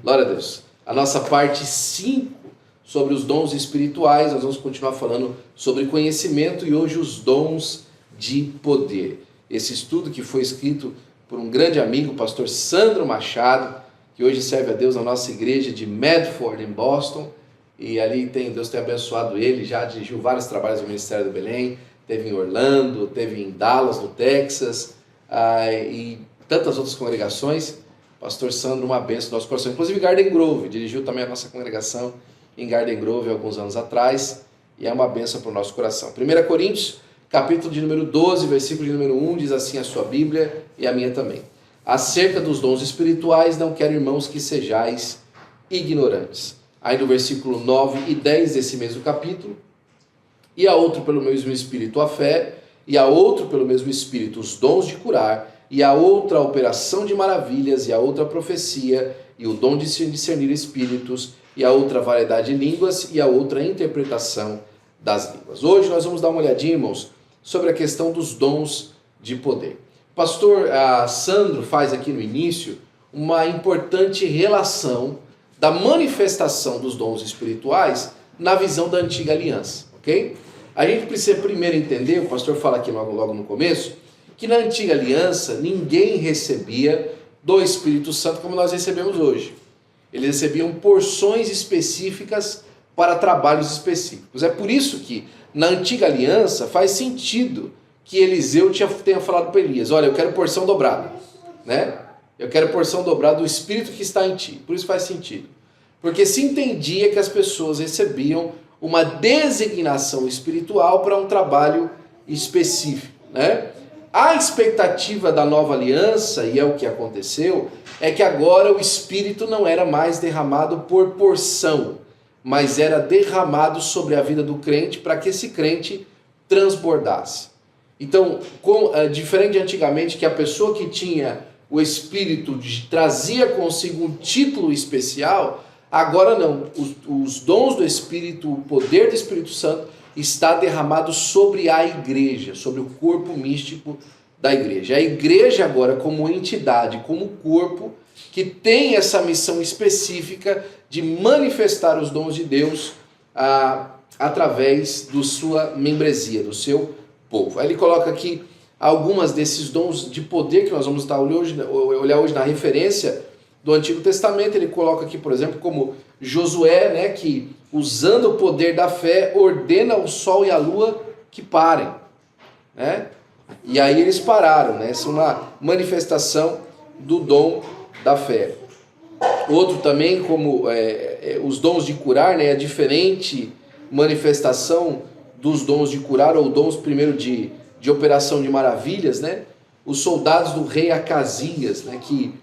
Glória a Deus. A nossa parte 5 sobre os dons espirituais, nós vamos continuar falando sobre conhecimento e hoje os dons de poder. Esse estudo que foi escrito por um grande amigo, o pastor Sandro Machado, que hoje serve a Deus na nossa igreja de Medford, em Boston, e ali Deus tem abençoado ele, já dirigiu vários trabalhos do Ministério do Belém, teve em Orlando, teve em Dallas, no Texas, e tantas outras congregações. Pastor Sandro, uma bênção no nosso coração. Inclusive Garden Grove, dirigiu também a nossa congregação em Garden Grove alguns anos atrás, e é uma bênção para o nosso coração. 1 Coríntios, capítulo de número 12, versículo de número 1, diz assim a sua Bíblia e a minha também. Acerca dos dons espirituais, não quero, irmãos, que sejais ignorantes. Aí no versículo 9 e 10 desse mesmo capítulo, e a outro pelo mesmo Espírito a fé, e a outro pelo mesmo Espírito os dons de curar, e a outra a operação de maravilhas, e a outra a profecia, e o dom de discernir espíritos, e a outra a variedade de línguas, e a outra a interpretação das línguas. Hoje nós vamos dar uma olhadinha, irmãos, sobre a questão dos dons de poder. O pastor Sandro faz aqui no início uma importante relação da manifestação dos dons espirituais na visão da antiga aliança, ok? A gente precisa primeiro entender, o pastor fala aqui logo no começo, que na antiga aliança ninguém recebia do Espírito Santo como nós recebemos hoje. Eles recebiam porções específicas para trabalhos específicos. É por isso que na antiga aliança faz sentido que Eliseu tenha falado para Elias, olha, eu quero porção dobrada, né? Eu quero porção dobrada do Espírito que está em ti. Por isso faz sentido. Porque se entendia que as pessoas recebiam uma designação espiritual para um trabalho específico, né? A expectativa da nova aliança, e é o que aconteceu, é que agora o Espírito não era mais derramado por porção, mas era derramado sobre a vida do crente para que esse crente transbordasse. Então, diferente de antigamente, que a pessoa que tinha o Espírito trazia consigo um título especial, agora não. Os dons do Espírito, o poder do Espírito Santo está derramado sobre a igreja, sobre o corpo místico da igreja. A igreja agora como entidade, como corpo, que tem essa missão específica de manifestar os dons de Deus através da sua membresia, do seu povo. Aí ele coloca aqui algumas desses dons de poder que nós vamos olhar hoje na referência do Antigo Testamento. Ele coloca aqui, por exemplo, como Josué, né, que usando o poder da fé ordena o sol e a lua que parem, né? E aí eles pararam, né? Essa é uma manifestação do dom da fé. Outro também, como os dons de curar, né? A diferente manifestação dos dons de curar, ou dons primeiro de operação de maravilhas, né? Os soldados do rei Acasias, né? Que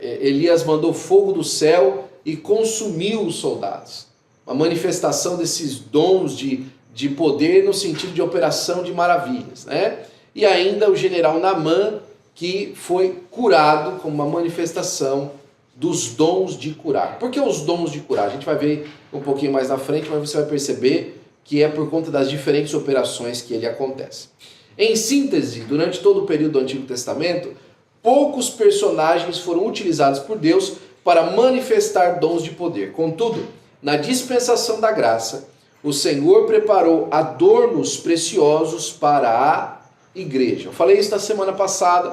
Elias mandou fogo do céu e consumiu os soldados. Uma manifestação desses dons de poder no sentido de operação de maravilhas, né? E ainda o general Naamã, que foi curado como uma manifestação dos dons de curar. Por que os dons de curar? A gente vai ver um pouquinho mais na frente, mas você vai perceber que é por conta das diferentes operações que ele acontece. Em síntese, durante todo o período do Antigo Testamento, poucos personagens foram utilizados por Deus para manifestar dons de poder. Contudo, na dispensação da graça, o Senhor preparou adornos preciosos para a igreja. Eu falei isso na semana passada,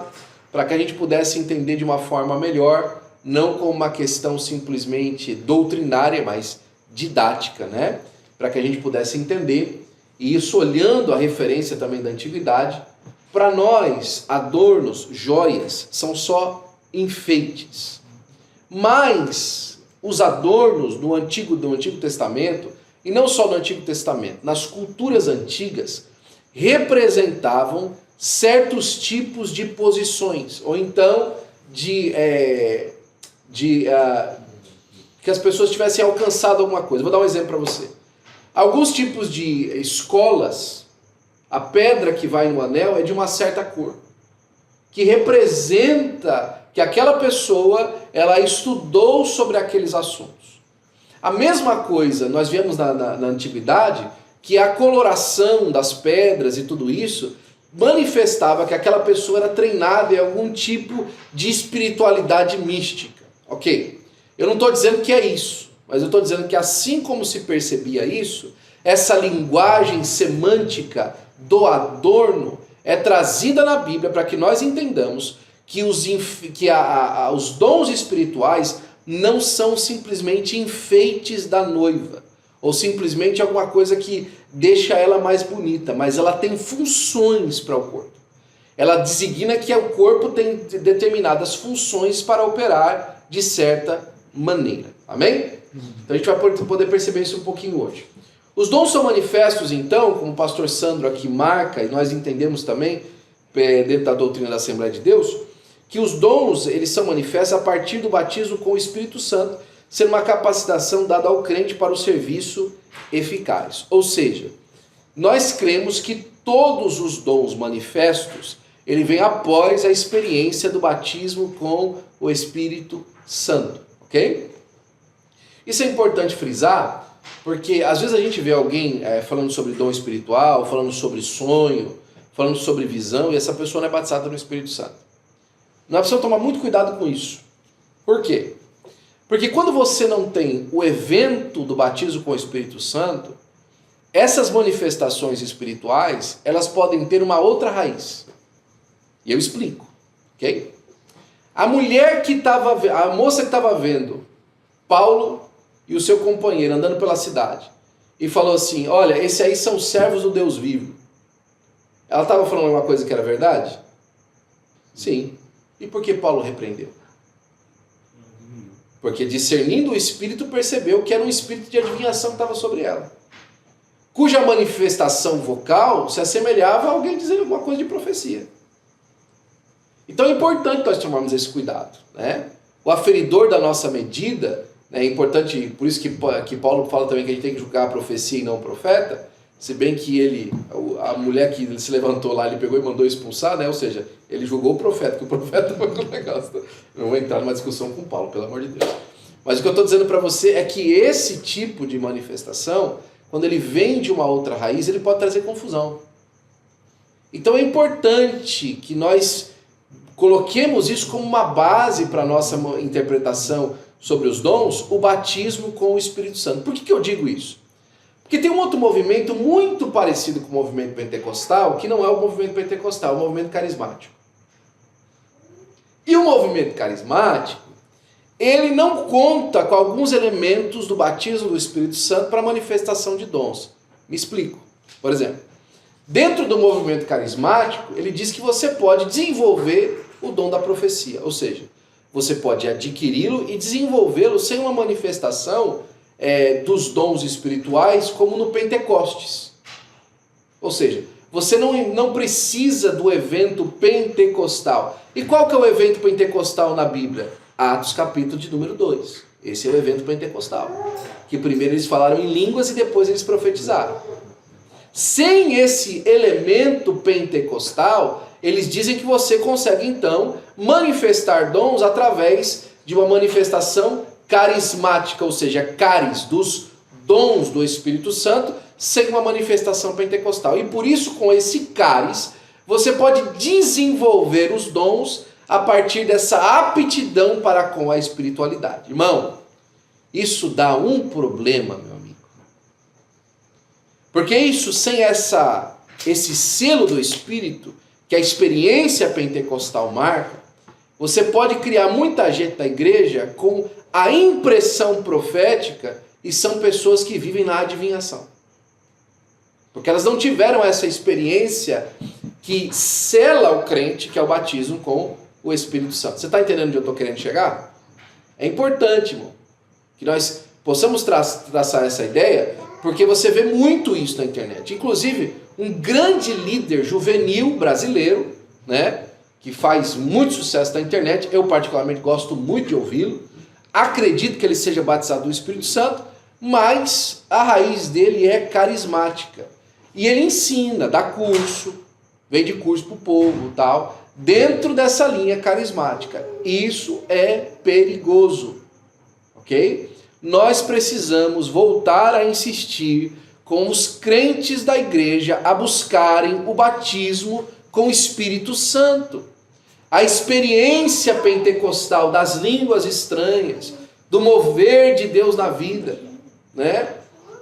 para que a gente pudesse entender de uma forma melhor, não como uma questão simplesmente doutrinária, mas didática, né? Para que a gente pudesse entender, e isso olhando a referência também da antiguidade. Para nós, adornos, joias, são só enfeites. Mas os adornos do Antigo Testamento, e não só no Antigo Testamento, nas culturas antigas, representavam certos tipos de posições, ou então que as pessoas tivessem alcançado alguma coisa. Vou dar um exemplo para você. Alguns tipos de escolas, a pedra que vai no anel é de uma certa cor, que representa que aquela pessoa ela estudou sobre aqueles assuntos. A mesma coisa nós vemos na antiguidade, que a coloração das pedras e tudo isso manifestava que aquela pessoa era treinada em algum tipo de espiritualidade mística. Ok. Eu não estou dizendo que é isso, mas eu estou dizendo que assim como se percebia isso, essa linguagem semântica do adorno é trazida na Bíblia para que nós entendamos que os dons espirituais não são simplesmente enfeites da noiva, ou simplesmente alguma coisa que deixa ela mais bonita, mas ela tem funções para o corpo. Ela designa que o corpo tem determinadas funções para operar de certa maneira. Amém? Então a gente vai poder perceber isso um pouquinho hoje. Os dons são manifestos, então, como o pastor Sandro aqui marca, e nós entendemos também, dentro da doutrina da Assembleia de Deus, que os dons eles são manifestos a partir do batismo com o Espírito Santo, sendo uma capacitação dada ao crente para o serviço eficaz. Ou seja, nós cremos que todos os dons manifestos, ele vem após a experiência do batismo com o Espírito Santo, ok? Isso é importante frisar, porque às vezes a gente vê alguém falando sobre dom espiritual, falando sobre sonho, falando sobre visão, e essa pessoa não é batizada no Espírito Santo. Nós precisamos tomar muito cuidado com isso. Por quê? Porque quando você não tem o evento do batismo com o Espírito Santo, essas manifestações espirituais, elas podem ter uma outra raiz. E eu explico, ok? A moça que estava vendo Paulo e o seu companheiro andando pela cidade e falou assim, olha, esses aí são servos do Deus vivo. Ela estava falando uma coisa que era verdade? Sim. E por que Paulo repreendeu? Porque discernindo o espírito percebeu que era um espírito de adivinhação que estava sobre ela, cuja manifestação vocal se assemelhava a alguém dizendo alguma coisa de profecia. Então é importante nós tomarmos esse cuidado, né? O aferidor da nossa medida, é importante, por isso que Paulo fala também que a gente tem que julgar a profecia e não o profeta, se bem que a mulher que se levantou lá, ele pegou e mandou expulsar, né? Ou seja, ele julgou o profeta, que o profeta foi com o negócio. Não vou entrar numa discussão com Paulo, pelo amor de Deus. Mas o que eu estou dizendo para você é que esse tipo de manifestação, quando ele vem de uma outra raiz, ele pode trazer confusão. Então é importante que nós coloquemos isso como uma base para a nossa interpretação sobre os dons, o batismo com o Espírito Santo. Por que eu digo isso? Porque tem um outro movimento muito parecido com o movimento pentecostal, que não é o movimento pentecostal, é o movimento carismático. E o movimento carismático, ele não conta com alguns elementos do batismo do Espírito Santo para manifestação de dons. Me explico. Por exemplo, dentro do movimento carismático, ele diz que você pode desenvolver o dom da profecia, ou seja, você pode adquiri-lo e desenvolvê-lo sem uma manifestação dos dons espirituais, como no Pentecostes. Ou seja, você não precisa do evento pentecostal. E qual que é o evento pentecostal na Bíblia? Atos capítulo de número 2. Esse é o evento pentecostal. Que primeiro eles falaram em línguas e depois eles profetizaram. Sem esse elemento pentecostal, eles dizem que você consegue então manifestar dons através de uma manifestação carismática, ou seja, caris, dos dons do Espírito Santo, sem uma manifestação pentecostal. E por isso, com esse caris, você pode desenvolver os dons a partir dessa aptidão para com a espiritualidade. Irmão, isso dá um problema, meu amigo. Porque isso, sem esse selo do Espírito, que a experiência pentecostal marca, você pode criar muita gente da igreja com a impressão profética e são pessoas que vivem na adivinhação. Porque elas não tiveram essa experiência que sela o crente, que é o batismo com o Espírito Santo. Você está entendendo onde eu estou querendo chegar? É importante, irmão, que nós possamos traçar essa ideia, porque você vê muito isso na internet. Inclusive, um grande líder juvenil brasileiro, né, que faz muito sucesso na internet, eu particularmente gosto muito de ouvi-lo, acredito que ele seja batizado do Espírito Santo, mas a raiz dele é carismática. E ele ensina, dá curso, vende curso para o povo, tal, dentro dessa linha carismática. Isso é perigoso, ok? Nós precisamos voltar a insistir com os crentes da igreja a buscarem o batismo com o Espírito Santo. A experiência pentecostal das línguas estranhas, do mover de Deus na vida, né?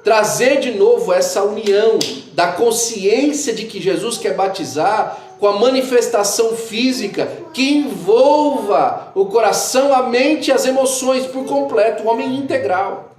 Trazer de novo essa união da consciência de que Jesus quer batizar com a manifestação física que envolva o coração, a mente e as emoções por completo, o homem integral.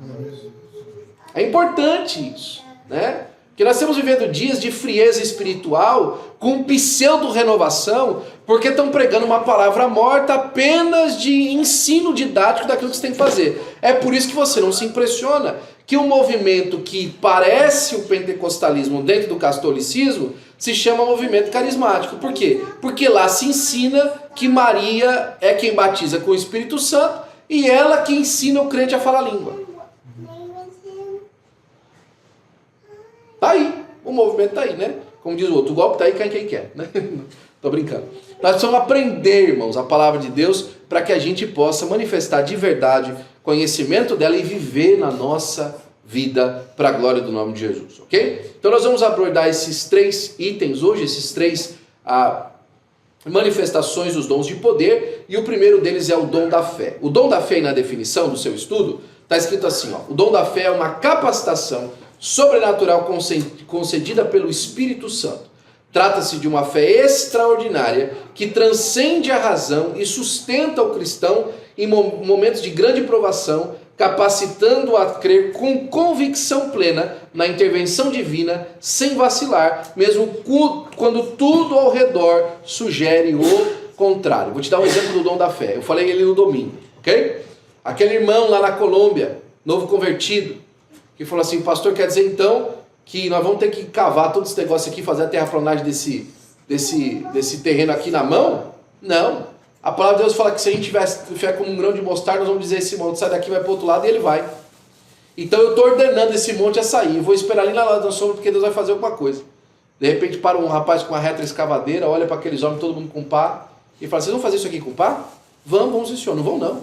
É importante isso, né? Porque nós estamos vivendo dias de frieza espiritual com pseudo-renovação, porque estão pregando uma palavra morta apenas de ensino didático daquilo que você tem que fazer. É por isso que você não se impressiona que um movimento que parece o pentecostalismo dentro do catolicismo se chama movimento carismático. Por quê? Porque lá se ensina que Maria é quem batiza com o Espírito Santo e ela que ensina o crente a falar língua. Tá aí, o movimento tá aí, né? Como diz o outro, o golpe tá aí, cai quem quer, né? Tô brincando. Nós precisamos aprender, irmãos, a palavra de Deus para que a gente possa manifestar de verdade conhecimento dela e viver na nossa vida para a glória do nome de Jesus, ok? Então nós vamos abordar esses 3 itens hoje, esses 3 manifestações dos dons de poder, e o primeiro deles é o dom da fé. O dom da fé, na definição do seu estudo, está escrito assim, ó, o dom da fé é uma capacitação sobrenatural concedida pelo Espírito Santo. Trata-se de uma fé extraordinária que transcende a razão e sustenta o cristão em momentos de grande provação, capacitando-o a crer com convicção plena na intervenção divina, sem vacilar, mesmo quando tudo ao redor sugere o contrário. Vou te dar um exemplo do dom da fé. Eu falei ele no domingo, ok? Aquele irmão lá na Colômbia, novo convertido, que falou assim, pastor, quer dizer então que nós vamos ter que cavar todo esse negócio aqui, fazer a terraplanagem desse terreno aqui na mão? Não. A palavra de Deus fala que se a gente tiver como um grão de mostarda, nós vamos dizer esse monte sai daqui, vai para o outro lado e ele vai. Então eu estou ordenando esse monte a sair. Eu vou esperar ali na lado da sombra porque Deus vai fazer alguma coisa. De repente para um rapaz com uma retroescavadeira, olha para aqueles homens, todo mundo com pá, e fala, vocês vão fazer isso aqui com pá? Vamos sim, senhor. Não vão não.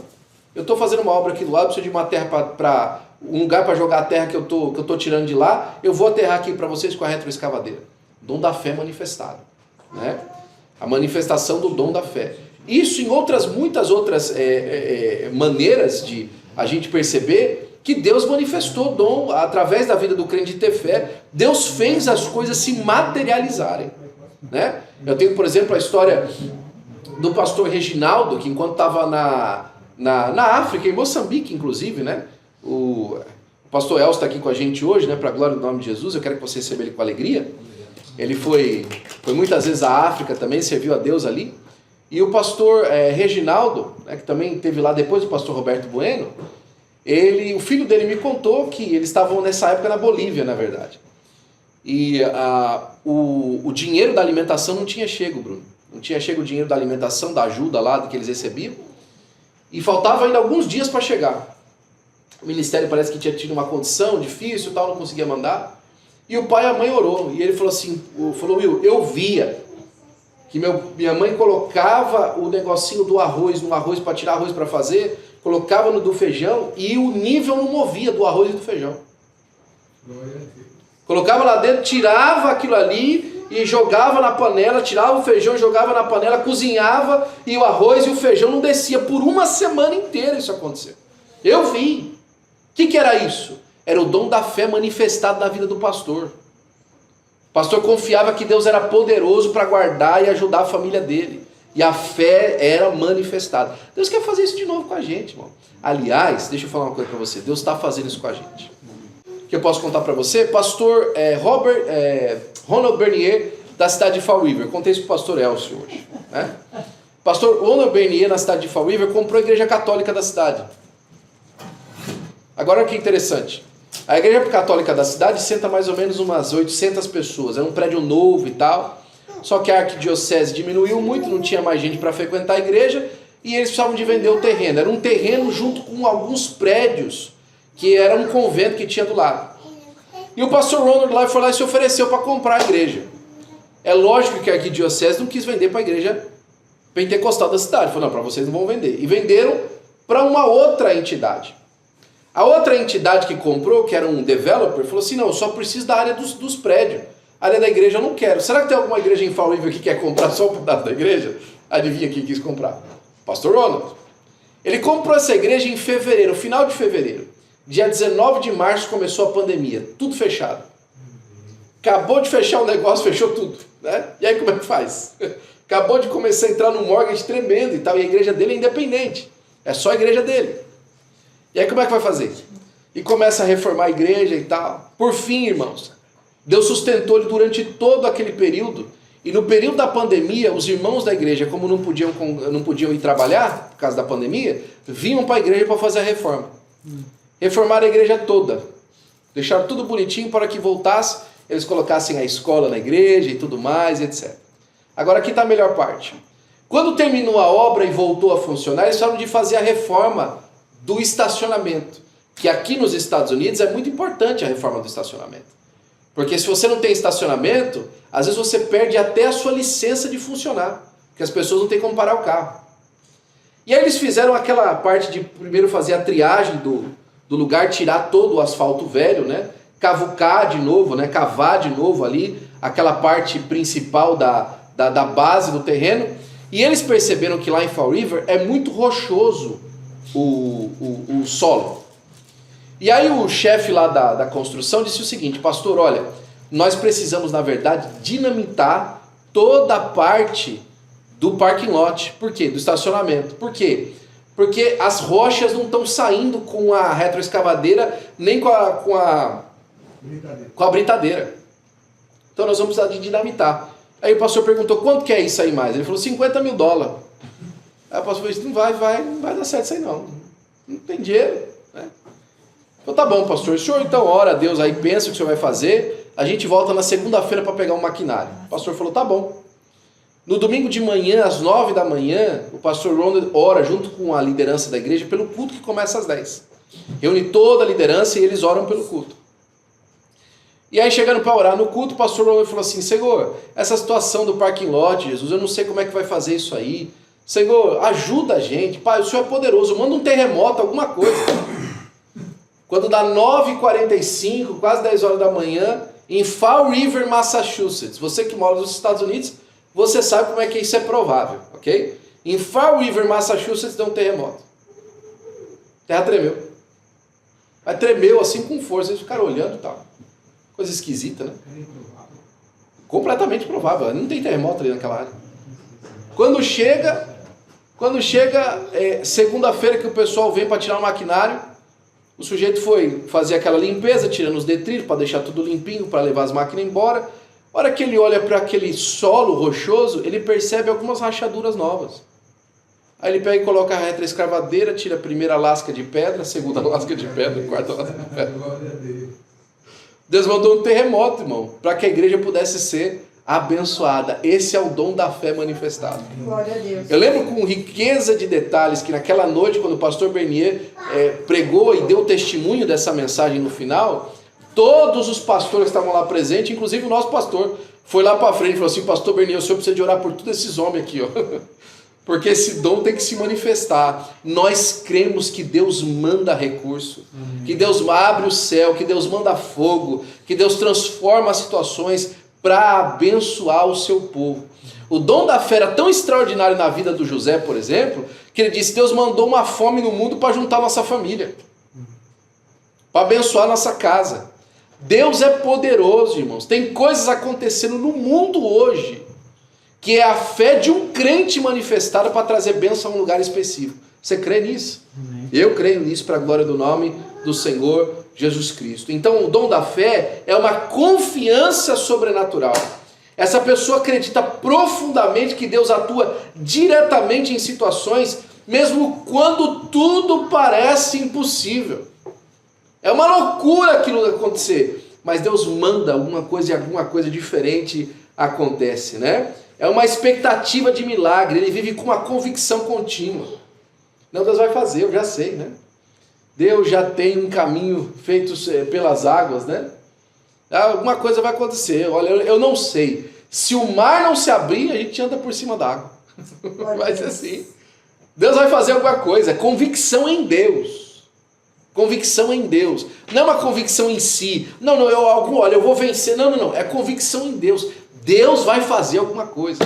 Eu estou fazendo uma obra aqui do lado, preciso de uma terra para um lugar para jogar a terra que eu tô tirando de lá, eu vou aterrar aqui para vocês com a retroescavadeira. Dom da fé manifestado, né? A manifestação do dom da fé. Isso em muitas outras maneiras de a gente perceber que Deus manifestou dom através da vida do crente de ter fé. Deus fez as coisas se materializarem, né? Eu tenho, por exemplo, a história do pastor Reginaldo, que enquanto estava na África, em Moçambique, inclusive, né? O pastor Elcio está aqui com a gente hoje, né? Para a glória do nome de Jesus. Eu quero que você receba ele com alegria. Ele foi muitas vezes à África também, serviu a Deus ali. E o pastor Reginaldo, né, que também esteve lá depois do pastor Roberto Bueno, o filho dele me contou que eles estavam nessa época na Bolívia, na verdade. E o dinheiro da alimentação não tinha chego, Bruno. Não tinha chego o dinheiro da alimentação, da ajuda lá que eles recebiam. E faltava ainda alguns dias para chegar. O ministério parece que tinha tido uma condição difícil, tal, não conseguia mandar. E o pai e a mãe orou. E ele falou assim, Will, eu via que minha mãe colocava o negocinho do arroz, no arroz para tirar arroz para fazer, colocava no do feijão e o nível não movia do arroz e do feijão. Colocava lá dentro, tirava aquilo ali e jogava na panela, tirava o feijão, jogava na panela, cozinhava e o arroz e o feijão não descia. Por uma semana inteira isso aconteceu. Eu vi. O que era isso? Era o dom da fé manifestado na vida do pastor. O pastor confiava que Deus era poderoso para guardar e ajudar a família dele. E a fé era manifestada. Deus quer fazer isso de novo com a gente, irmão. Aliás, deixa eu falar uma coisa para você. Deus está fazendo isso com a gente. O que eu posso contar para você? Pastor Ronald Bernier, da cidade de Fall River. Eu contei isso para o pastor Elcio hoje, né? Pastor Ronald Bernier, na cidade de Fall River, comprou a igreja católica da cidade. Agora, olha que interessante. A igreja católica da cidade senta mais ou menos umas 800 pessoas. É um prédio novo e tal. Só que a arquidiocese diminuiu muito, não tinha mais gente para frequentar a igreja. E eles precisavam de vender o terreno. Era um terreno junto com alguns prédios, que era um convento que tinha do lado. E o pastor Ronald lá foi lá e se ofereceu para comprar a igreja. É lógico que a arquidiocese não quis vender para a igreja pentecostal da cidade. Falou, não, para vocês não vão vender. E venderam para uma outra entidade. A outra entidade que comprou, que era um developer, falou assim, não, eu só preciso da área dos prédios. A área da igreja eu não quero. Será que tem alguma igreja em Fall River que quer comprar só um pedaço da igreja? Adivinha quem quis comprar? Pastor Ronald. Ele comprou essa igreja em fevereiro, final de fevereiro. Dia 19 de março começou a pandemia, tudo fechado. Acabou de fechar o negócio, fechou tudo, né? E aí como é que faz? Acabou de começar a entrar num mortgage tremendo e tal, e a igreja dele é independente. É só a igreja dele. E aí como é que vai fazer? E começa a reformar a igreja e tal. Por fim, irmãos, Deus sustentou ele durante todo aquele período. E no período da pandemia, os irmãos da igreja, como não podiam ir trabalhar por causa da pandemia, vinham para a igreja para fazer a reforma. Reformaram a igreja toda. Deixaram tudo bonitinho para que voltasse, eles colocassem a escola na igreja e tudo mais, etc. Agora aqui está a melhor parte. Quando terminou a obra e voltou a funcionar, eles falaram de fazer a reforma do estacionamento. Que aqui nos Estados Unidos é muito importante a reforma do estacionamento. Porque se você não tem estacionamento, às vezes você perde até a sua licença de funcionar. Porque as pessoas não têm como parar o carro. E aí eles fizeram aquela parte de primeiro fazer a triagem do lugar, tirar todo o asfalto velho, né? Cavucar de novo, né? Cavar de novo ali aquela parte principal da base do terreno. E eles perceberam que lá em Fall River é muito rochoso o solo. E aí o chefe lá da construção disse o seguinte: pastor, olha, nós precisamos na verdade dinamitar toda a parte do parking lot. Por quê? Do estacionamento. Por quê? Porque as rochas não estão saindo com a retroescavadeira nem com a britadeira. Então nós vamos precisar de dinamitar. Aí o pastor perguntou: quanto que é isso aí mais? Ele falou: $50 mil. Aí o pastor disse: não vai dar certo isso aí não. Não tem dinheiro, né? Então tá bom, pastor, o senhor então ora a Deus aí, pensa o que o senhor vai fazer, a gente volta na segunda-feira para pegar um maquinário. O pastor falou: tá bom. No domingo de manhã, às 9 da manhã, o pastor Ronald ora junto com a liderança da igreja pelo culto que começa às 10. Reúne toda a liderança e eles oram pelo culto. E aí chegando para orar no culto, o pastor Ronald falou assim: Senhor, essa situação do parking lot, Jesus, eu não sei como é que vai fazer isso aí. Senhor, ajuda a gente. Pai, o senhor é poderoso, manda um terremoto, alguma coisa. Quando dá 9h45, quase 10 horas da manhã, em Fall River, Massachusetts. Você que mora nos Estados Unidos, você sabe como é que isso é provável, ok? Em Fall River, Massachusetts, deu um terremoto. A terra tremeu. Mas tremeu assim com força, eles ficaram olhando e tal. Coisa esquisita, né? Completamente provável. Não tem terremoto ali naquela área. Quando chega segunda-feira que o pessoal vem para tirar o maquinário, o sujeito foi fazer aquela limpeza, tirando os detritos para deixar tudo limpinho, para levar as máquinas embora. A hora que ele olha para aquele solo rochoso, ele percebe algumas rachaduras novas. Aí ele pega e coloca a retroescavadeira, tira a primeira lasca de pedra, a segunda lasca de pedra, a quarta lasca de pedra. Deus mandou um terremoto, irmão, para que a igreja pudesse ser abençoada. Esse é o dom da fé manifestado. Glória a Deus. Eu lembro com riqueza de detalhes que naquela noite, quando o pastor Bernier pregou e deu testemunho dessa mensagem no final, todos os pastores que estavam lá presentes, inclusive o nosso pastor, foi lá para frente e falou assim: pastor Bernier, o senhor precisa de orar por todos esses homens aqui, ó. Porque esse dom tem que se manifestar. Nós cremos que Deus manda recurso, que Deus abre o céu, que Deus manda fogo, que Deus transforma as situações para abençoar o seu povo. O dom da fé era tão extraordinário na vida do José, por exemplo, que ele disse: Deus mandou uma fome no mundo para juntar nossa família, para abençoar nossa casa. Deus é poderoso, irmãos. Tem coisas acontecendo no mundo hoje que é a fé de um crente manifestada para trazer bênção a um lugar específico. Você crê nisso? Amém. Eu creio nisso para a glória do nome do Senhor Jesus Cristo. Então o dom da fé é uma confiança sobrenatural. Essa pessoa acredita profundamente que Deus atua diretamente em situações, mesmo quando tudo parece impossível. É uma loucura aquilo acontecer, mas Deus manda alguma coisa e alguma coisa diferente acontece, né? É uma expectativa de milagre, ele vive com uma convicção contínua. Não, Deus vai fazer, eu já sei, né? Deus já tem um caminho feito pelas águas, né? Alguma coisa vai acontecer. Olha, eu não sei. Se o mar não se abrir, a gente anda por cima da água. Vai ser assim. Deus vai fazer alguma coisa. É convicção em Deus. Convicção em Deus. Não é uma convicção em si. Não, eu vou vencer. Não. É convicção em Deus. Deus vai fazer alguma coisa.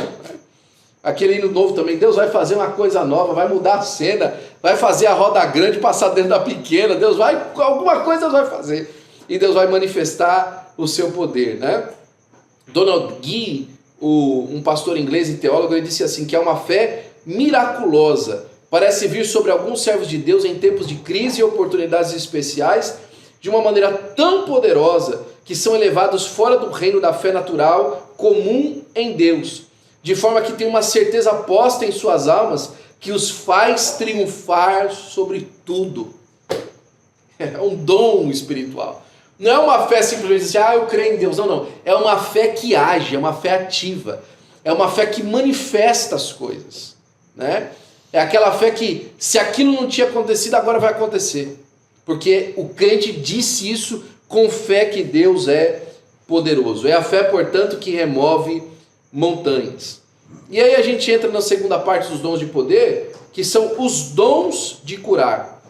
Aquele hino novo também, Deus vai fazer uma coisa nova, vai mudar a cena, vai fazer a roda grande passar dentro da pequena, alguma coisa Deus vai fazer. E Deus vai manifestar o seu poder, né? Donald Gee, um pastor inglês e teólogo, ele disse assim, que é uma fé miraculosa, parece vir sobre alguns servos de Deus em tempos de crise e oportunidades especiais, de uma maneira tão poderosa, que são elevados fora do reino da fé natural comum em Deus, de forma que tem uma certeza posta em suas almas, que os faz triunfar sobre tudo. É um dom espiritual. Não é uma fé simplesmente assim, eu creio em Deus. Não, não. É uma fé que age, é uma fé ativa. É uma fé que manifesta as coisas, né? É aquela fé que, se aquilo não tinha acontecido, agora vai acontecer. Porque o crente disse isso com fé que Deus é poderoso. É a fé, portanto, que remove montanhas. E aí a gente entra na segunda parte dos dons de poder, que são os dons de curar.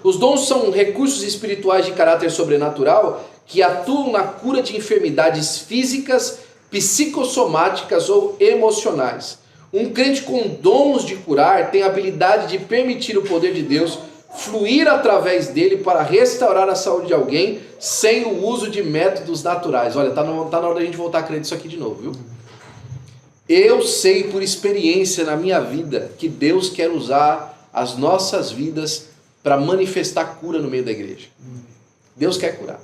Os dons são recursos espirituais de caráter sobrenatural que atuam na cura de enfermidades físicas, psicossomáticas ou emocionais. Um crente com dons de curar tem a habilidade de permitir o poder de Deus fluir através dele para restaurar a saúde de alguém sem o uso de métodos naturais. Olha, tá na hora da gente voltar a crer nisso aqui de novo, viu? Eu sei por experiência na minha vida que Deus quer usar as nossas vidas para manifestar cura no meio da igreja. Deus quer curar.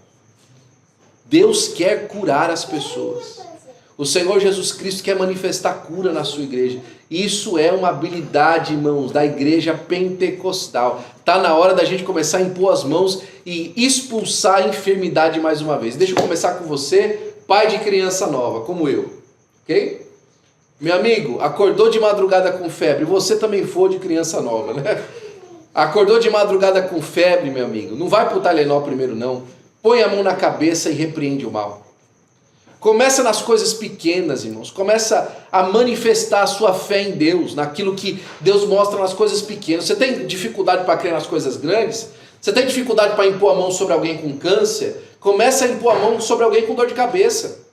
Deus quer curar as pessoas. O Senhor Jesus Cristo quer manifestar cura na sua igreja. Isso é uma habilidade, irmãos, da igreja pentecostal. Está na hora da gente começar a impor as mãos e expulsar a enfermidade mais uma vez. Deixa eu começar com você, pai de criança nova, como eu. Ok? Meu amigo, acordou de madrugada com febre. Você também for de criança nova, né? Acordou de madrugada com febre, meu amigo. Não vai para o Tylenol primeiro, não. Põe a mão na cabeça e repreende o mal. Começa nas coisas pequenas, irmãos. Começa a manifestar a sua fé em Deus, naquilo que Deus mostra nas coisas pequenas. Você tem dificuldade para crer nas coisas grandes? Você tem dificuldade para impor a mão sobre alguém com câncer? Começa a impor a mão sobre alguém com dor de cabeça.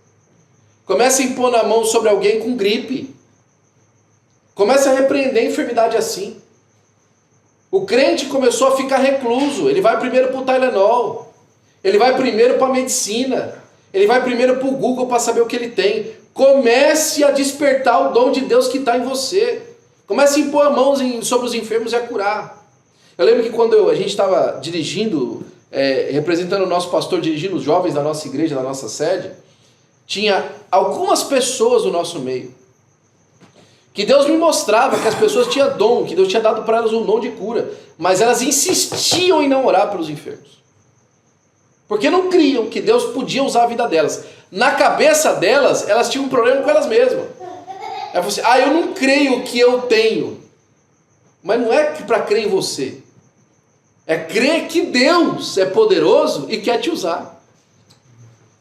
Começa a impor a mão sobre alguém com gripe. Começa a repreender a enfermidade assim. O crente começou a ficar recluso. Ele vai primeiro para o Tylenol. Ele vai primeiro para a medicina. Ele vai primeiro para o Google para saber o que ele tem. Comece a despertar o dom de Deus que está em você. Comece a impor a mão sobre os enfermos e a curar. Eu lembro que quando a gente estava dirigindo, representando o nosso pastor, dirigindo os jovens da nossa igreja, da nossa sede, tinha algumas pessoas no nosso meio que Deus me mostrava que as pessoas tinham dom, que Deus tinha dado para elas um dom de cura, mas elas insistiam em não orar pelos enfermos. Porque não criam que Deus podia usar a vida delas. Na cabeça delas, elas tinham um problema com elas mesmas. Ela falou assim, eu não creio que eu tenho. Mas não é para crer em você. É crer que Deus é poderoso e quer te usar.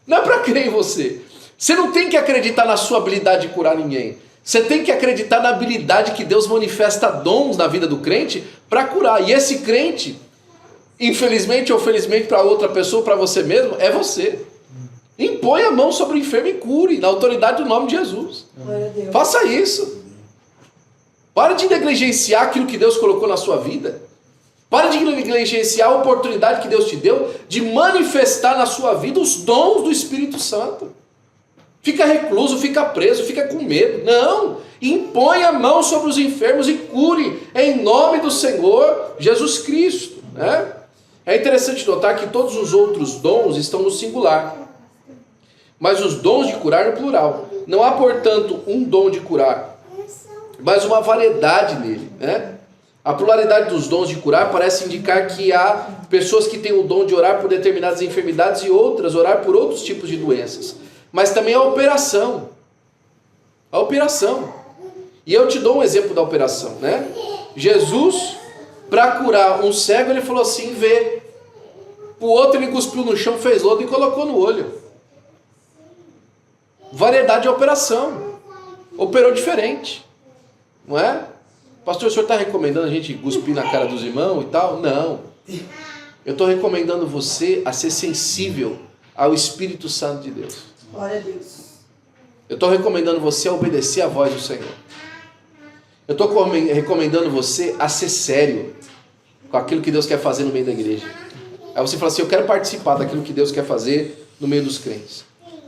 Não é para crer em você. Você não tem que acreditar na sua habilidade de curar ninguém. Você tem que acreditar na habilidade que Deus manifesta dons na vida do crente para curar. E esse crente, infelizmente ou felizmente para outra pessoa, para você mesmo, é você. Impõe a mão sobre o enfermo e cure, na autoridade do nome de Jesus. Faça isso. Pare de negligenciar aquilo que Deus colocou na sua vida. Pare de negligenciar a oportunidade que Deus te deu de manifestar na sua vida os dons do Espírito Santo. Fica recluso, fica preso, fica com medo. Não! Impõe a mão sobre os enfermos e cure em nome do Senhor Jesus Cristo, né? É interessante notar que todos os outros dons estão no singular, mas os dons de curar no plural. Não há, portanto, um dom de curar, mas uma variedade nele, né? A pluralidade dos dons de curar parece indicar que há pessoas que têm o dom de orar por determinadas enfermidades e outras orar por outros tipos de doenças. Mas também a operação. A operação. E eu te dou um exemplo da operação, né? Jesus, para curar um cego, ele falou assim, vê. O outro ele cuspiu no chão, fez lodo e colocou no olho. Variedade de operação. Operou diferente. Não é? Pastor, o senhor está recomendando a gente cuspir na cara dos irmãos e tal? Não. Eu estou recomendando você a ser sensível ao Espírito Santo de Deus. Glória a Deus. Eu estou recomendando você a obedecer à voz do Senhor. Eu estou recomendando você a ser sério com aquilo que Deus quer fazer no meio da igreja. Aí você fala assim, eu quero participar daquilo que Deus quer fazer no meio dos crentes.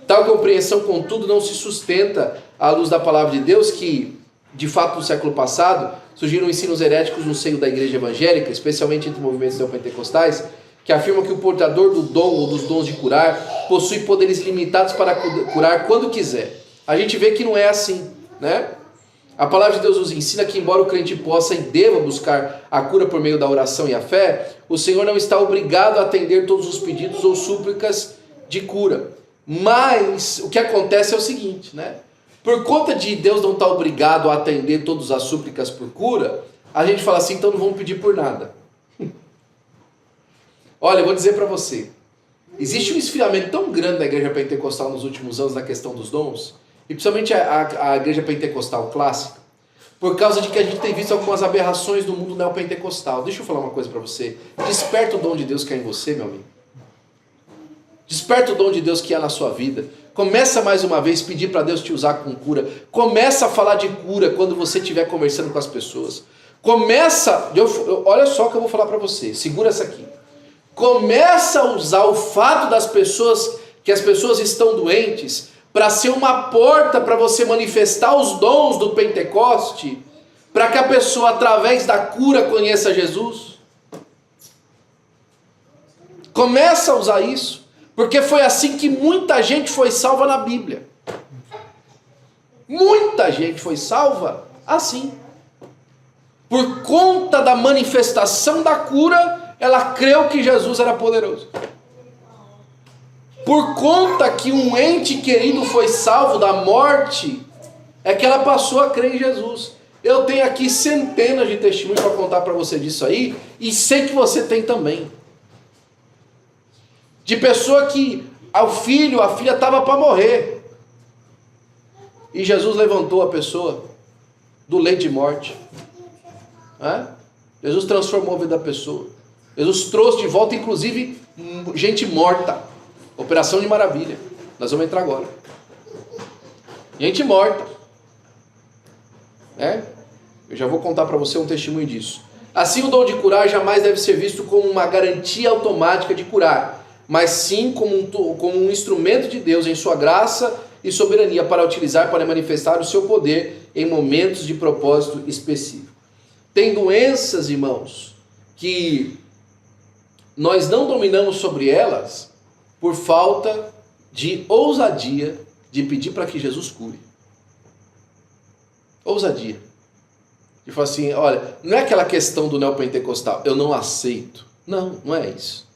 Tal compreensão, contudo, não se sustenta à luz da palavra de Deus, que, de fato, no século passado, surgiram ensinos heréticos no seio da igreja evangélica, especialmente entre movimentos neopentecostais, que afirmam que o portador do dom ou dos dons de curar possui poderes limitados para curar quando quiser. A gente vê que não é assim, né? A palavra de Deus nos ensina que, embora o crente possa e deva buscar a cura por meio da oração e a fé, o Senhor não está obrigado a atender todos os pedidos ou súplicas de cura. Mas o que acontece é o seguinte, né? Por conta de Deus não estar obrigado a atender todas as súplicas por cura, a gente fala assim, então não vamos pedir por nada. Olha, eu vou dizer para você, existe um esfriamento tão grande na igreja pentecostal nos últimos anos na questão dos dons, e principalmente a igreja pentecostal clássica, por causa de que a gente tem visto algumas aberrações do mundo neopentecostal. Deixa eu falar uma coisa para você. Desperta o dom de Deus que há em você, meu amigo. Desperta o dom de Deus que há na sua vida. Começa mais uma vez a pedir para Deus te usar com cura. Começa a falar de cura quando você estiver conversando com as pessoas. Olha só o que eu vou falar para você. Segura essa aqui. Começa a usar o fato que as pessoas estão doentes para ser uma porta para você manifestar os dons do Pentecoste, para que a pessoa, através da cura, conheça Jesus. Começa a usar isso, porque foi assim que muita gente foi salva na Bíblia. Muita gente foi salva assim. Por conta da manifestação da cura, ela creu que Jesus era poderoso. Por conta que um ente querido foi salvo da morte, é que ela passou a crer em Jesus. Eu tenho aqui centenas de testemunhos para contar para você disso aí, e sei que você tem também. De pessoa que a filha estava para morrer, e Jesus levantou a pessoa do leito de morte. Jesus transformou a vida da pessoa. Jesus trouxe de volta, inclusive, gente morta. Operação de maravilha. Nós vamos entrar agora. Gente morta. Eu já vou contar para você um testemunho disso. Assim, o dom de curar jamais deve ser visto como uma garantia automática de curar, mas sim como um instrumento de Deus em sua graça e soberania para utilizar, para manifestar o seu poder em momentos de propósito específico. Tem doenças, irmãos, que nós não dominamos sobre elas por falta de ousadia de pedir para que Jesus cure. Ousadia. De falar assim, olha, não é aquela questão do neopentecostal, eu não aceito. Não, não é isso.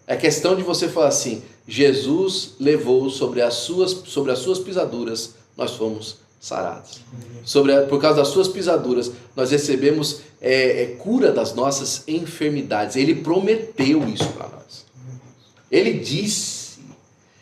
É questão de você falar assim, Jesus levou sobre as suas pisaduras, nós fomos sarados. Por causa das suas pisaduras, nós recebemos cura das nossas enfermidades. Ele prometeu isso para nós. Ele disse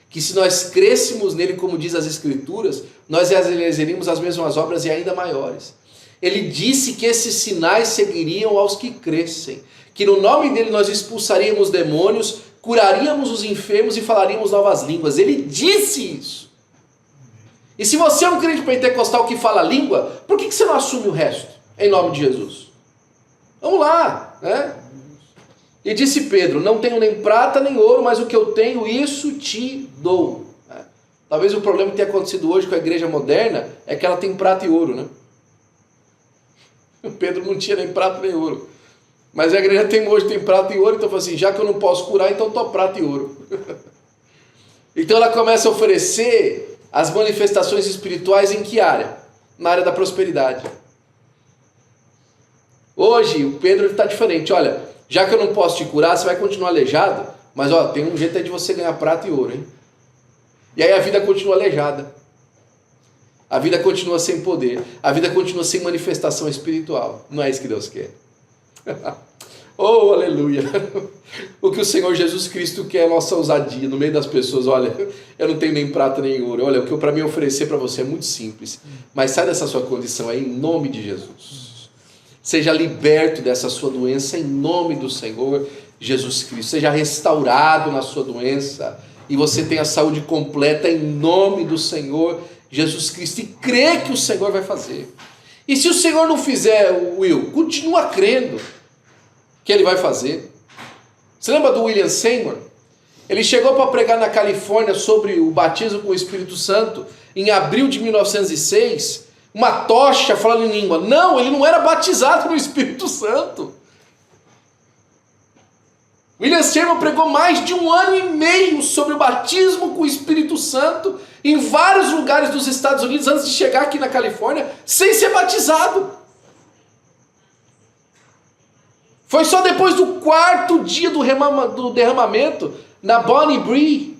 que se nós crêssemos nele, como diz as Escrituras, nós realizaríamos as mesmas obras e ainda maiores. Ele disse que esses sinais seguiriam aos que crescem, que no nome dele nós expulsaríamos demônios, curaríamos os enfermos e falaríamos novas línguas. Ele disse isso. E se você é um crente pentecostal que fala língua, por que você não assume o resto, em nome de Jesus? Vamos lá, né? E disse Pedro, não tenho nem prata nem ouro, mas o que eu tenho, isso te dou. Talvez o problema que tenha acontecido hoje com a igreja moderna é que ela tem prata e ouro, né? Pedro não tinha nem prata nem ouro. Mas a igreja hoje tem prata e ouro, então fala assim, já que eu não posso curar, então estou prata e ouro. Então ela começa a oferecer as manifestações espirituais em que área? Na área da prosperidade. Hoje o Pedro está diferente, olha, já que eu não posso te curar, você vai continuar aleijado, mas ó, tem um jeito aí de você ganhar prata e ouro, hein? E aí a vida continua aleijada. A vida continua sem poder. A vida continua sem manifestação espiritual. Não é isso que Deus quer. Oh, aleluia. O que o Senhor Jesus Cristo quer é a nossa ousadia no meio das pessoas. Olha, eu não tenho nem prata nem ouro. Olha, o que eu para mim oferecer para você é muito simples. Mas sai dessa sua condição aí em nome de Jesus. Seja liberto dessa sua doença em nome do Senhor Jesus Cristo. Seja restaurado na sua doença e você tenha saúde completa em nome do Senhor Jesus Cristo. E crê que o Senhor vai fazer. E se o Senhor não fizer, Will, continua crendo que Ele vai fazer. Você lembra do William Seymour? Ele chegou para pregar na Califórnia sobre o batismo com o Espírito Santo em abril de 1906, uma tocha falando em língua. Não, ele não era batizado no Espírito Santo. William Seymour pregou mais de 1 ano e meio sobre o batismo com o Espírito Santo em vários lugares dos Estados Unidos antes de chegar aqui na Califórnia sem ser batizado. Foi só depois do 4º dia do derramamento na Bonnie Bree,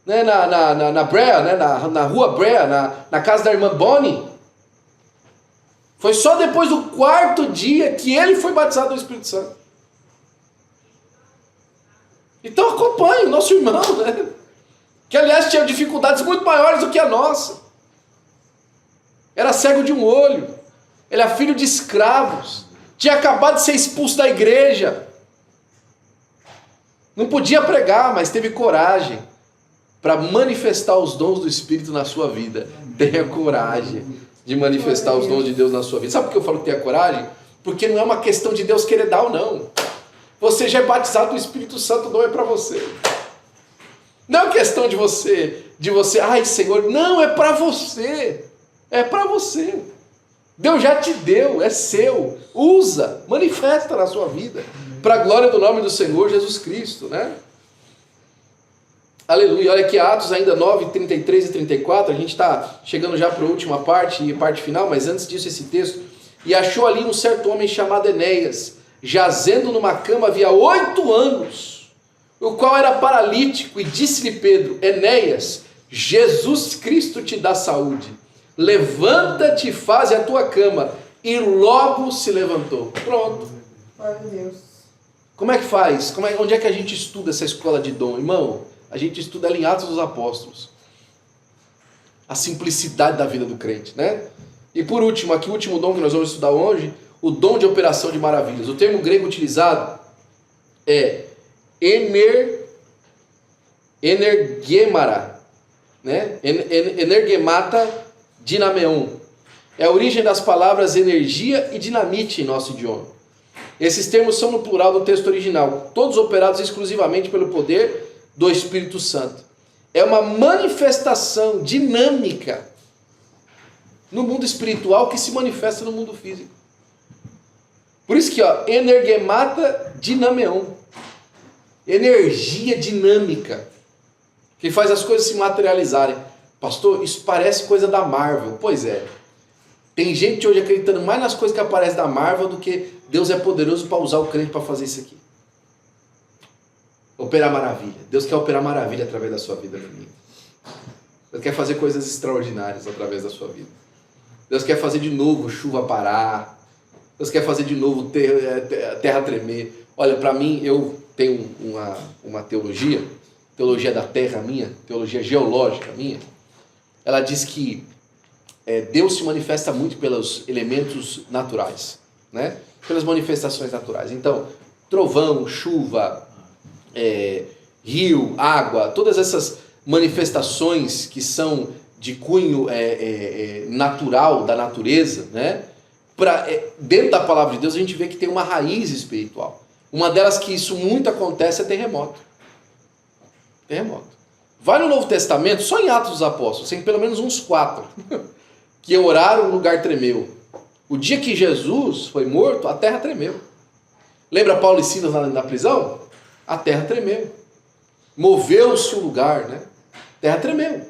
né, na Brea, né, na rua Brea, na casa da irmã Bonnie. Foi só depois do 4º dia que ele foi batizado no Espírito Santo. Então acompanhe o nosso irmão, né? Que aliás tinha dificuldades muito maiores do que a nossa. Era cego de um olho, ele era filho de escravos, tinha acabado de ser expulso da igreja, não podia pregar, mas teve coragem para manifestar os dons do Espírito na sua vida. Tenha coragem de manifestar os dons de Deus na sua vida. Sabe por que eu falo que tenha coragem? Porque não é uma questão de Deus querer dar ou não. Você já é batizado no Espírito Santo, não é para você. Não é questão de você, ai Senhor, não, é para você. É para você. Deus já te deu, é seu. Usa, manifesta na sua vida, para a glória do nome do Senhor Jesus Cristo, né? Aleluia. Olha aqui Atos ainda 9, 33 e 34, a gente está chegando já para a última parte e parte final, mas antes disso esse texto. E achou ali um certo homem chamado Enéas, jazendo numa cama havia 8 anos, o qual era paralítico, e disse-lhe Pedro: Enéas, Jesus Cristo te dá saúde, levanta-te e faze a tua cama. E logo se levantou. Pronto. Glória a Deus. Como é que faz? Onde é que a gente estuda essa escola de dom? Irmão, a gente estuda ela em Atos dos Apóstolos. A simplicidade da vida do crente, né? E por último, aqui o último dom que nós vamos estudar hoje, o dom de operação de maravilhas. O termo grego utilizado é energemara, né? Energemata dinameon. É a origem das palavras energia e dinamite em nosso idioma. Esses termos são no plural do texto original, todos operados exclusivamente pelo poder do Espírito Santo. É uma manifestação dinâmica no mundo espiritual que se manifesta no mundo físico. Por isso que, energemata dinameon, energia dinâmica, que faz as coisas se materializarem. Pastor, isso parece coisa da Marvel. Pois é. Tem gente hoje acreditando mais nas coisas que aparecem da Marvel do que Deus é poderoso para usar o crente para fazer isso aqui. Operar maravilha. Deus quer operar maravilha através da sua vida, meu amigo. Deus quer fazer coisas extraordinárias através da sua vida. Deus quer fazer de novo chuva parar. Deus quer fazer de novo terra tremer. Olha, para mim, eu tenho uma teologia da terra minha, teologia geológica minha. Ela diz que Deus se manifesta muito pelos elementos naturais, né? Pelas manifestações naturais. Então, trovão, chuva, rio, água, todas essas manifestações que são de cunho natural da natureza, né? Dentro da palavra de Deus a gente vê que tem uma raiz espiritual. Uma delas que isso muito acontece é terremoto. Terremoto. Vai no Novo Testamento, só em Atos dos Apóstolos, tem pelo menos uns 4 que oraram, o lugar tremeu. O dia que Jesus foi morto, a terra tremeu. Lembra Paulo e Silas na prisão? A terra tremeu. Moveu-se o lugar, né? A terra tremeu.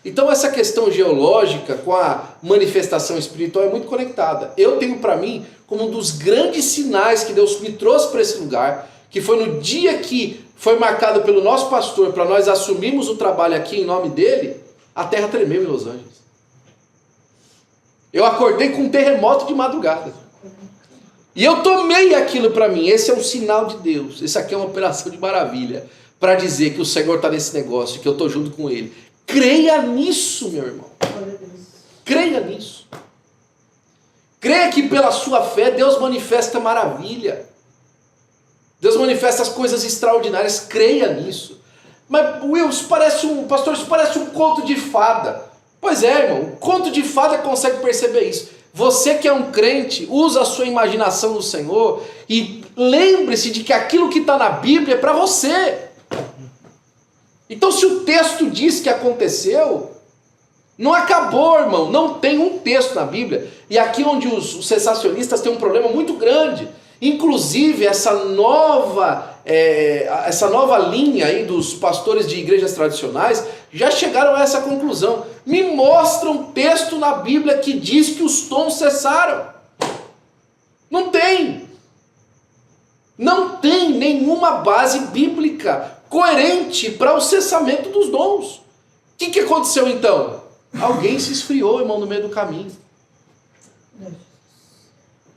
Então essa questão geológica com a manifestação espiritual é muito conectada. Eu tenho para mim como um dos grandes sinais que Deus me trouxe para esse lugar, que foi no dia que foi marcado pelo nosso pastor para nós assumirmos o trabalho aqui em nome dele, a terra tremeu em Los Angeles. Eu acordei com um terremoto de madrugada. E eu tomei aquilo para mim. Esse é um sinal de Deus. Isso aqui é uma operação de maravilha. Para dizer que o Senhor está nesse negócio, que eu estou junto com Ele. Creia nisso, meu irmão. Creia nisso. Creia que pela sua fé Deus manifesta maravilha. Deus manifesta as coisas extraordinárias. Creia nisso. Mas, Will, isso parece um conto de fada. Pois é, irmão. Um conto de fada consegue perceber isso. Você que é um crente, usa a sua imaginação no Senhor e lembre-se de que aquilo que está na Bíblia é para você. Então, se o texto diz que aconteceu, não acabou, irmão. Não tem um texto na Bíblia. E aqui onde os sensacionistas têm um problema muito grande. Inclusive, essa nova linha aí dos pastores de igrejas tradicionais já chegaram a essa conclusão. Me mostra um texto na Bíblia que diz que os dons cessaram. Não tem. Não tem nenhuma base bíblica coerente para o cessamento dos dons. O que aconteceu então? Alguém se esfriou, irmão, no meio do caminho.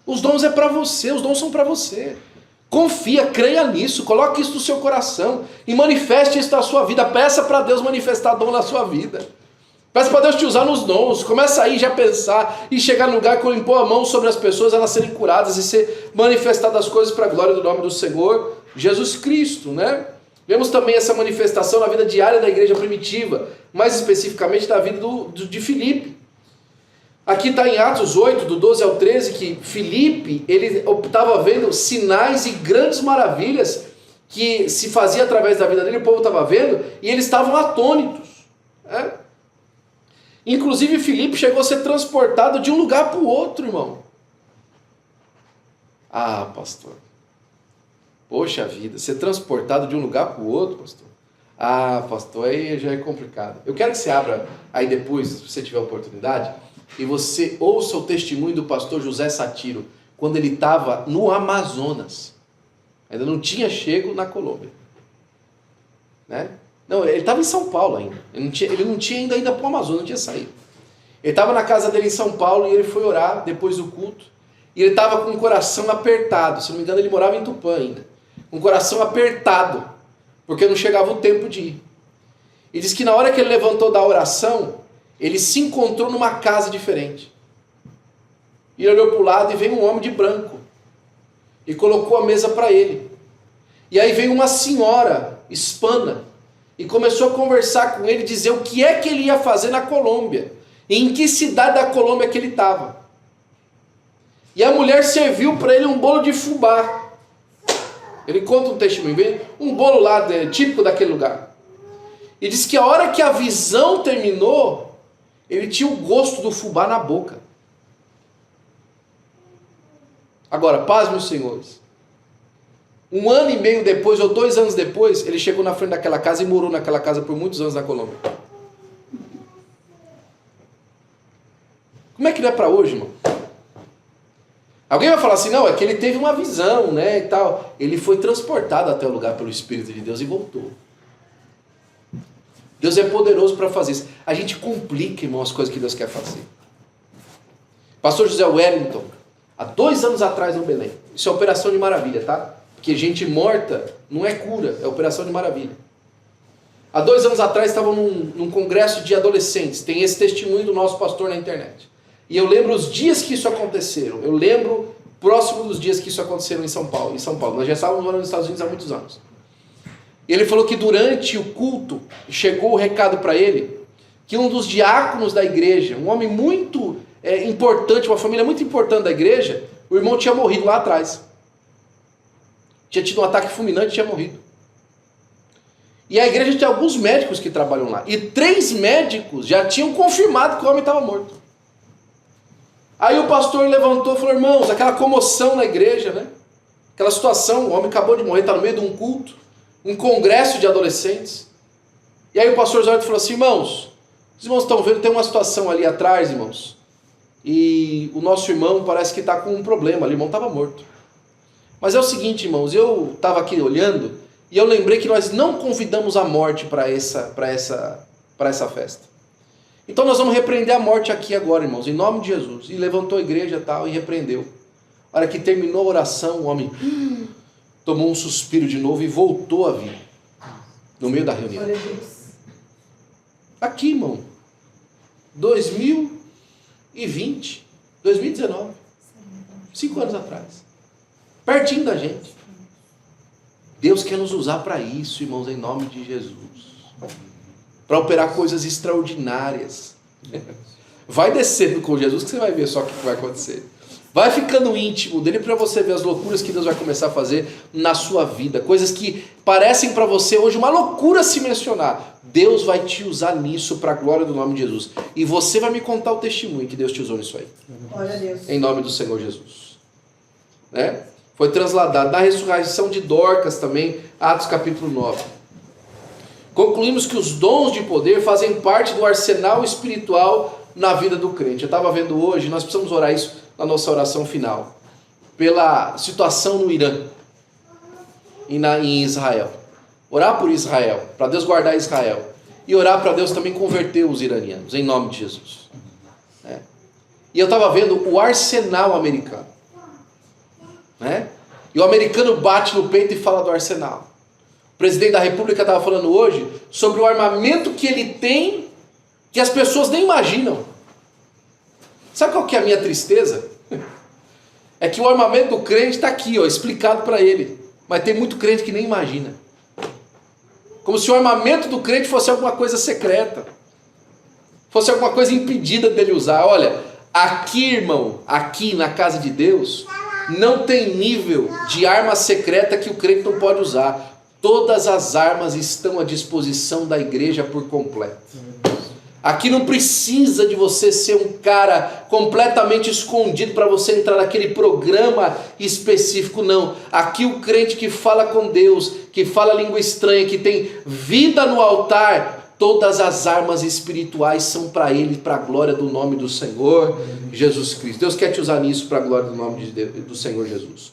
Os dons é para você, os dons são para você. Confia, creia nisso, coloque isso no seu coração e manifeste isso na sua vida. Peça para Deus manifestar dom na sua vida. Peça para Deus te usar nos dons. Começa aí já a pensar e chegar no lugar que eu impor a mão sobre as pessoas, elas serem curadas e ser manifestadas as coisas para a glória do nome do Senhor Jesus Cristo, né? Vemos também essa manifestação na vida diária da igreja primitiva, mais especificamente na vida de Filipe. Aqui está em Atos 8, do 12 ao 13, que Filipe, ele estava vendo sinais e grandes maravilhas que se fazia através da vida dele, o povo estava vendo, e eles estavam atônitos. Né? Inclusive Filipe chegou a ser transportado de um lugar para o outro, irmão. Ah, pastor. Poxa vida, ser transportado de um lugar para o outro, pastor. Ah, pastor, aí já é complicado. Eu quero que você abra aí depois, se você tiver oportunidade, e você ouça o testemunho do pastor José Satiro, quando ele estava no Amazonas. Ainda não tinha chego na Colômbia. Né? Não, ele estava em São Paulo ainda. Ele não tinha ainda para o Amazonas, não tinha saído. Ele estava na casa dele em São Paulo e ele foi orar depois do culto. E ele estava com o coração apertado. Se não me engano, ele morava em Tupã ainda. Com o coração apertado, porque não chegava o tempo de ir. E diz que na hora que ele levantou da oração, ele se encontrou numa casa diferente. E ele olhou para o lado e veio um homem de branco. E colocou a mesa para ele. E aí veio uma senhora hispana. E começou a conversar com ele, dizer o que é que ele ia fazer na Colômbia. E em que cidade da Colômbia que ele estava. E a mulher serviu para ele um bolo de fubá. Ele conta um testemunho, um bolo lá típico daquele lugar. E diz que a hora que a visão terminou, ele tinha o gosto do fubá na boca. Agora, paz, meus senhores. 1 ano e meio depois, ou 2 anos depois, ele chegou na frente daquela casa e morou naquela casa por muitos anos na Colômbia. Como é que não é para hoje, irmão? Alguém vai falar assim, não, é que ele teve uma visão, né, e tal. Ele foi transportado até o lugar pelo Espírito de Deus e voltou. Deus é poderoso para fazer isso. A gente complica, irmão, as coisas que Deus quer fazer. Pastor José Wellington, há 2 anos atrás no Belém. Isso é operação de maravilha, tá? Porque gente morta não é cura, é operação de maravilha. Há 2 anos atrás estavam num congresso de adolescentes. Tem esse testemunho do nosso pastor na internet. E eu lembro os dias que isso aconteceram. Eu lembro próximo dos dias que isso aconteceu em São Paulo. Nós já estávamos morando nos Estados Unidos há muitos anos. E ele falou que durante o culto chegou o recado para ele que um dos diáconos da igreja, um homem muito importante, uma família muito importante da igreja, o irmão tinha morrido lá atrás. Tinha tido um ataque fulminante e tinha morrido. E a igreja tinha alguns médicos que trabalham lá. E 3 médicos já tinham confirmado que o homem estava morto. Aí o pastor levantou e falou, irmãos, aquela comoção na igreja, né? Aquela situação, o homem acabou de morrer, está no meio de um culto, um congresso de adolescentes. E aí o pastor Zé falou assim, irmãos, os irmãos estão vendo, tem uma situação ali atrás, irmãos, e o nosso irmão parece que está com um problema, o irmão estava morto. Mas é o seguinte, irmãos, eu estava aqui olhando, e eu lembrei que nós não convidamos a morte para essa festa. Então nós vamos repreender a morte aqui agora, irmãos, em nome de Jesus. E levantou a igreja e tal, e repreendeu. A hora que terminou a oração, o homem tomou um suspiro de novo e voltou a vir. No meio da reunião. Aqui, irmão. 2020. 2019. 5 anos atrás. Pertinho da gente. Deus quer nos usar para isso, irmãos, em nome de Jesus. Para operar coisas extraordinárias. Vai descendo com Jesus que você vai ver só o que vai acontecer. Vai ficando íntimo dele para você ver as loucuras que Deus vai começar a fazer na sua vida. Coisas que parecem para você hoje uma loucura se mencionar. Deus vai te usar nisso para a glória do nome de Jesus. E você vai me contar o testemunho que Deus te usou nisso aí. Glória a Deus. Em nome do Senhor Jesus. Né? Foi transladado. Na ressurreição de Dorcas também, Atos capítulo 9. Concluímos que os dons de poder fazem parte do arsenal espiritual na vida do crente. Eu estava vendo hoje, nós precisamos orar isso na nossa oração final, pela situação no Irã e em Israel. Orar por Israel, para Deus guardar Israel, e orar para Deus também converter os iranianos, em nome de Jesus. E eu estava vendo o arsenal americano, né? E o americano bate no peito e fala do arsenal. O presidente da república estava falando hoje sobre o armamento que ele tem, que as pessoas nem imaginam. Sabe qual que é a minha tristeza? É que o armamento do crente está aqui, ó, explicado para ele. Mas tem muito crente que nem imagina. Como se o armamento do crente fosse alguma coisa secreta. Fosse alguma coisa impedida dele usar. Olha, aqui, irmão, aqui na casa de Deus, não tem nível de arma secreta que o crente não pode usar. Todas as armas estão à disposição da igreja por completo. Aqui não precisa de você ser um cara completamente escondido para você entrar naquele programa específico, não. Aqui o crente que fala com Deus, que fala língua estranha, que tem vida no altar, todas as armas espirituais são para ele, para a glória do nome do Senhor Jesus Cristo. Deus quer te usar nisso para a glória do nome do Senhor Jesus.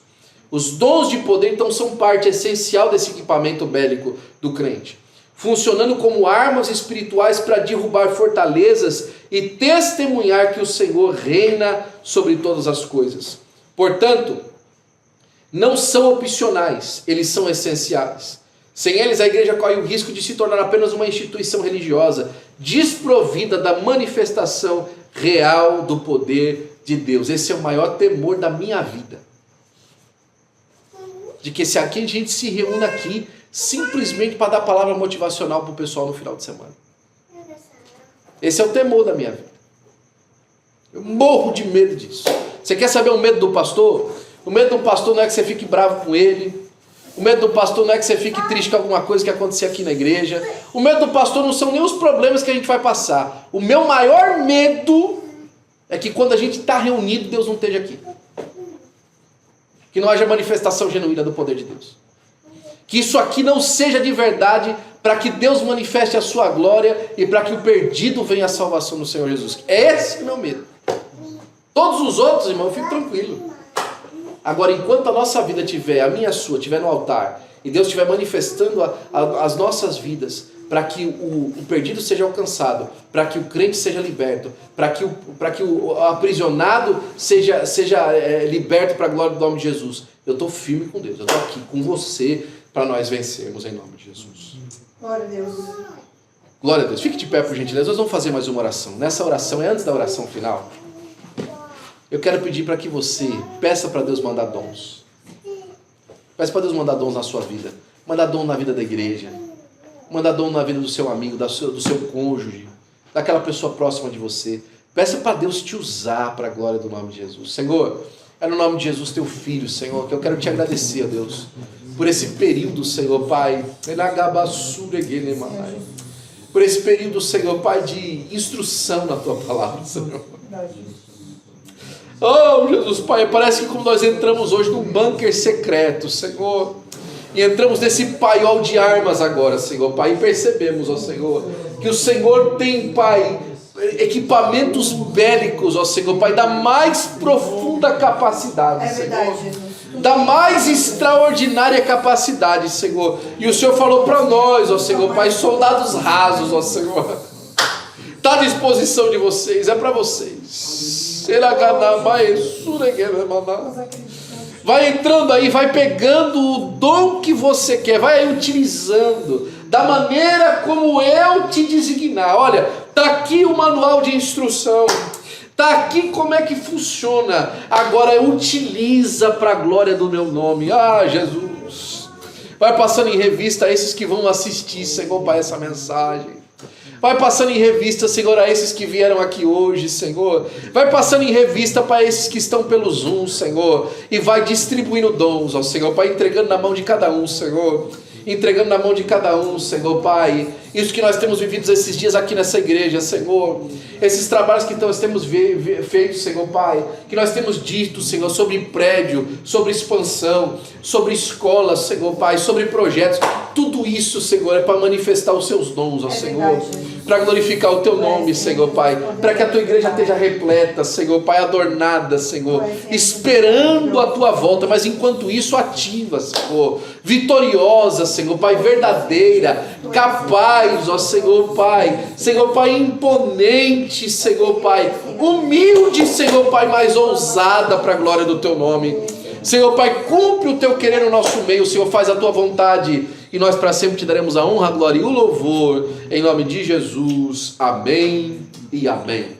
Os dons de poder, então, são parte essencial desse equipamento bélico do crente, funcionando como armas espirituais para derrubar fortalezas e testemunhar que o Senhor reina sobre todas as coisas. Portanto, não são opcionais, eles são essenciais. Sem eles, a igreja corre o risco de se tornar apenas uma instituição religiosa, desprovida da manifestação real do poder de Deus. Esse é o maior temor da minha vida. De que se aqui a gente se reúne aqui simplesmente para dar palavra motivacional para o pessoal no final de semana. Esse é o temor da minha vida. Eu morro de medo disso. Você quer saber o medo do pastor? O medo do pastor não é que você fique bravo com ele. O medo do pastor não é que você fique triste com alguma coisa que acontecer aqui na igreja. O medo do pastor não são nem os problemas que a gente vai passar. O meu maior medo é que quando a gente está reunido, Deus não esteja aqui. Que não haja manifestação genuína do poder de Deus. Que isso aqui não seja de verdade, para que Deus manifeste a sua glória e para que o perdido venha à salvação do Senhor Jesus. Esse é o meu medo. Todos os outros, irmão, eu fico tranquilo. Agora, enquanto a nossa vida tiver, a minha, a sua, tiver no altar, e Deus estiver manifestando as nossas vidas, para que o perdido seja alcançado, para que o crente seja liberto, para que o aprisionado seja liberto para a glória do nome de Jesus. Eu estou firme com Deus, eu estou aqui com você para nós vencermos em nome de Jesus. Glória a Deus. Glória a Deus. Fique de pé, por gentileza. Nós vamos fazer mais uma oração. Nessa oração, antes da oração final, eu quero pedir para que você peça para Deus mandar dons. Peça para Deus mandar dons na sua vida. Mandar dom na vida da igreja. Mandar dom na vida do seu amigo, do seu cônjuge, daquela pessoa próxima de você. Peça para Deus te usar para a glória do nome de Jesus. Senhor, é no nome de Jesus, teu filho, Senhor, que eu quero te agradecer, ó Deus, por esse período, Senhor, Pai. Por esse período, Senhor, Pai, de instrução na tua palavra, Senhor. Oh, Jesus, Pai, parece que como nós entramos hoje num bunker secreto, Senhor, e entramos nesse paiol de armas agora, Senhor, Pai, e percebemos, ó Senhor, que o Senhor tem, Pai, equipamentos bélicos, ó Senhor, Pai, da mais profunda capacidade, Senhor, da mais extraordinária capacidade, Senhor, e o Senhor falou para nós, ó Senhor, Pai, soldados rasos, ó Senhor, está à disposição de vocês, é para vocês. Vai entrando aí, vai pegando o dom que você quer, vai utilizando da maneira como eu te designar. Olha, está aqui o manual de instrução, está aqui como é que funciona. Agora utiliza para a glória do meu nome. Ah, Jesus, vai passando em revista esses que vão assistir, Senhor, Pai, essa mensagem. Vai passando em revista, Senhor, a esses que vieram aqui hoje, Senhor. Vai passando em revista para esses que estão pelo Zoom, Senhor. E vai distribuindo dons, ó Senhor, Pai, entregando na mão de cada um, Senhor. Entregando na mão de cada um, Senhor, Pai. Isso que nós temos vivido esses dias aqui nessa igreja, Senhor. Esses trabalhos que nós temos feito, Senhor, Pai. Que nós temos dito, Senhor, sobre prédio, sobre expansão, sobre escola, Senhor, Pai, sobre projetos. Tudo isso, Senhor, é para manifestar os seus dons, ó Senhor. Para glorificar o teu nome, Senhor, Pai. Para que a tua igreja esteja repleta, Senhor, Pai, adornada, Senhor. Esperando a tua volta, mas enquanto isso, ativa, Senhor. Vitoriosa, Senhor, Pai, verdadeira, capaz, ó Senhor, Pai. Senhor, Pai, imponente, Senhor, Pai. Humilde, Senhor, Pai, mais ousada para a glória do teu nome. Senhor, Pai, cumpre o teu querer no nosso meio, Senhor, faz a tua vontade. E nós para sempre te daremos a honra, a glória e o louvor. Em nome de Jesus. Amém e amém.